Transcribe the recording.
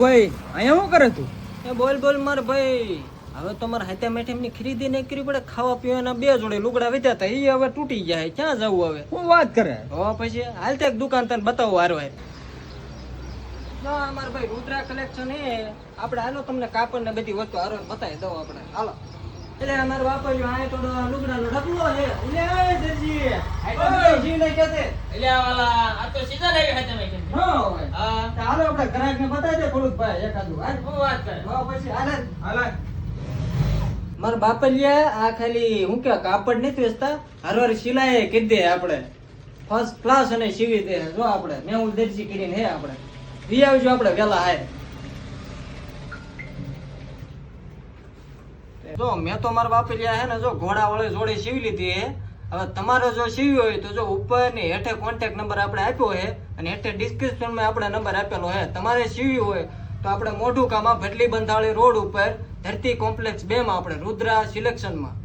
ભાઈ અહીંયા શું કરે તું? એ બોલ માર ભાઈ, હવે તમારે હાથે મેઠેમની ખરીદી નહીં કરવી પડે. ખાવા પીવાના 2 જોડે લુગડા વેચ્યા હતા, એ હવે તૂટી જાય. ક્યાં જવું હવે? શું વાત કરે? હો પછી હાલ તે દુકાન તને બતાવો હારો હે. ના માર ભાઈ રુદ્રા કલેક્શન હે આપણે. હાલો તમને કાપડ ને બધી વસ્તુ હારો બતાવી દઉં આપણે. હાલો એટલે અમારે વાપર્યું આ થોડો લુગડાનો ઢગલો હે. એટલે એ દરજી આ તો જીવ નહીં કહેતે. એટલે આ વાલા આ તો સીધા લાવી હાથે મેં હા હોય. હા તો હાલો આપણે ગ્રાહકને બતાવી દે થોડુંક ભાઈ એકાદું. હાલ શું વાત કરે હા પછી હાલે હાલે. મારા બાપલિયા આ ખાલી હું કે કાપડ નથી વેચતા, હરવાર સિલાઈ કરી દે આપણે. ફર્સ્ટ ક્લાસ અને સીવી દે. જો આપણે મેહુલ દરજી કરીને હે આપણે. વી આવજો આપણે વેલા હાય. જો મેં તો મારા બાપલિયા હે ને જો ઘોડા વળે જોડે સીવી લીધી હે. હવે તમારે જો સીવી હોય તો જો ઉપર ની હેઠે કોન્ટેક્ટ નંબર આપણે આપ્યો હે અને હેઠે ડિસ્ક્રિપ્શન માં આપણે નંબર આપેલો હે. તમારે સીવી હોય તો આપણે મોઢુકામાં ભટલી બંધાળી રોડ ઉપર ધરતી કોમ્પ્લેક્સ 2 માં આપણે રુદ્રા સિલેક્શન માં